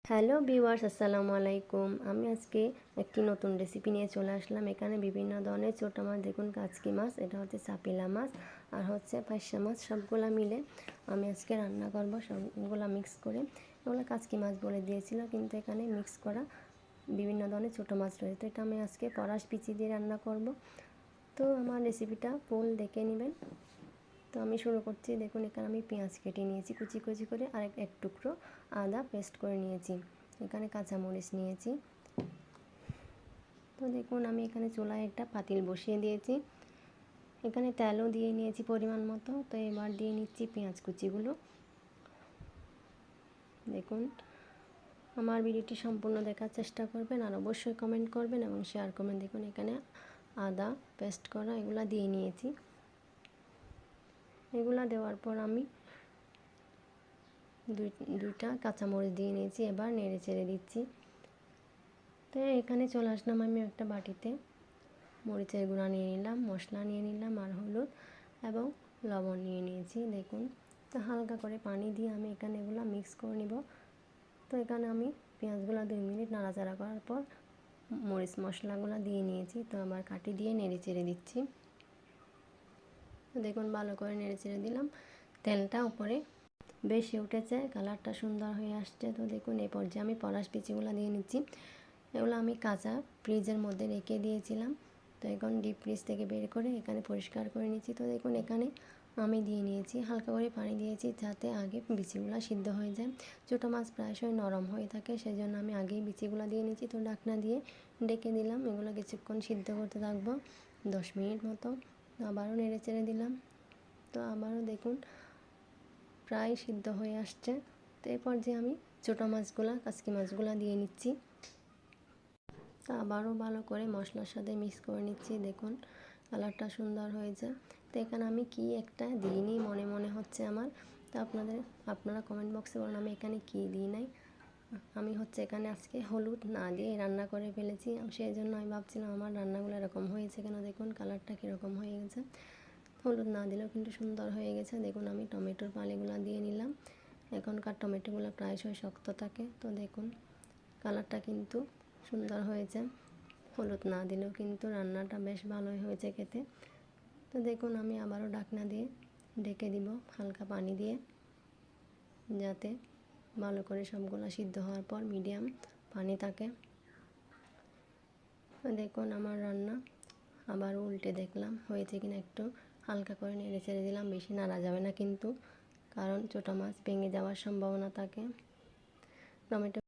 Hello viewers, আসসালামু আলাইকুম। আমি আজকে একটি নতুন রেসিপি নিয়ে চলে আসলাম। এখানে বিভিন্ন ধরনের ছোটো মাছ, দেখুন কাচকি মাছ, এটা হচ্ছে চাপিলা মাছ আর হচ্ছে পার্শে মাছ, সবগুলা মিলে আমি আজকে রান্না করব। সবগুলা মিক্স করে, এগুলো কাচকি মাছ বলে দিয়েছিল, কিন্তু এখানে মিক্স করা বিভিন্ন ধরনের ছোটো মাছ রয়েছে। তো এটা আমি আজকে পরাশ পিচি দিয়ে রান্না করব। তো আমার রেসিপিটা ফুল দেখে নেবেন। তো আমি শুরু করছি। দেখুন এখানে আমি পেঁয়াজ কেটে নিয়েছি কুচি কুচি করে, আর এক টুকরো আদা পেস্ট করে নিয়েছি। এখানে কাঁচামরিচ নিয়েছি। তো দেখুন আমি এখানে চুলায় একটা পাতিল বসিয়ে দিয়েছি। এখানে তেলও দিয়ে নিয়েছি পরিমাণ মতো। তো এবার দিয়ে নিচ্ছি পেঁয়াজ কুচিগুলো। দেখুন আমার ভিডিওটি সম্পূর্ণ দেখার চেষ্টা করবেন, আর অবশ্যই কমেন্ট করবেন এবং শেয়ার করবেন। দেখুন এখানে আদা পেস্ট করা এগুলা দিয়ে নিয়েছি। এগুলা দেওয়ার পর আমি দুইটা কাঁচামরিচ দিয়ে নিয়েছি। এবার নেড়ে চেড়ে দিচ্ছি। তো এখানে চলে আসলাম আমি একটা বাটিতে। মরিচের গুঁড়া নিয়ে নিলাম, মশলা নিয়ে নিলাম, আর হলুদ এবং লবণ নিয়ে নিয়েছি। দেখুন তো হালকা করে পানি দিয়ে আমি এখানে এগুলো মিক্স করে নিব। তো এখানে আমি পেঁয়াজগুলো 2 মিনিট নাড়াচাড়া করার পর মরিচ মশলাগুলো দিয়ে নিয়েছি। তো আবার কাঠি দিয়ে নেড়ে চেড়ে দিচ্ছি। তো দেখুন ভালো করে নেড়ে চেড়ে দিলাম। তেলটা উপরে বেশি উঠেছে, কালারটা সুন্দর হয়ে আসছে। তো দেখুন এই পর্যায়ে আমি পলাশ পিচিগুলো দিয়ে নিচ্ছি। এগুলো আমি কাঁচা ফ্রিজের মধ্যে রেখে দিয়েছিলাম। তো এখন ডিপ ফ্রিজ থেকে বের করে এখানে পরিষ্কার করে নিচ্ছি। তো দেখুন এখানে আমি দিয়ে নিয়েছি, হালকা করে পানি দিয়েছি যাতে আগে বিচিগুলো সিদ্ধ হয়ে যায়। ছোটো মাছ প্রায়শই নরম হয়ে থাকে, সেজন্য আমি আগেই বিচিগুলো দিয়ে নিচ্ছি। তো ঢাকনা দিয়ে ডেকে দিলাম। এগুলো কিছুক্ষণ সিদ্ধ করতে থাকবো, 10 মিনিট মতো। আবারও নেড়ে চেড়ে দিলাম। তো আবারও দেখুন প্রায় সিদ্ধ হয়ে আসছে। তো এই পর্যায়ে আমি ছোটো মাছগুলা, কাচকি মাছগুলা দিয়ে নিচ্ছি। তো আবারও ভালো করে মশলার সাথে মিক্স করে নিচ্ছি। দেখুন কালারটা সুন্দর হয়েছে। তো এখানে আমি কি একটা দিইনি মনে মনে হচ্ছে আমার। তো আপনারা কমেন্ট বক্সে বলুন আমি এখানে কি দিই নাই। আমি হচ্ছে এখানে আজকে হলুদ না দিয়ে রান্না করে ফেলেছি, সেই জন্য আমি ভাবছিলাম আমার রান্নাগুলো এরকম হয়েছে কেন। দেখুন কালারটা কীরকম হয়ে গেছে। হলুদ না দিলেও কিন্তু সুন্দর হয়ে গেছে। দেখুন আমি টমেটোর পালিগুলো দিয়ে নিলাম। এখনকার টমেটোগুলো প্রায়শই শক্ত থাকে। তো দেখুন কালারটা কিন্তু সুন্দর হয়েছে। হলুদ না দিলেও কিন্তু রান্নাটা বেশ ভালোই হয়েছে খেতে। তো দেখুন আমি আবারও ঢাকনা দিয়ে ঢেকে দিব হালকা পানি দিয়ে, যাতে ভালো করে সবগুলো সিদ্ধ হওয়ার পর মিডিয়াম পানি থাকে। তো দেখুন আমার রান্না আবার উল্টে দেখলাম হয়েছে কিনা, একটু হালকা করে নেড়ে চেড়ে দিলাম। বেশি নাড়া যাবে না কিন্তু, কারণ ছোটো মাছ ভেঙে যাওয়ার সম্ভাবনা থাকে। টমেটো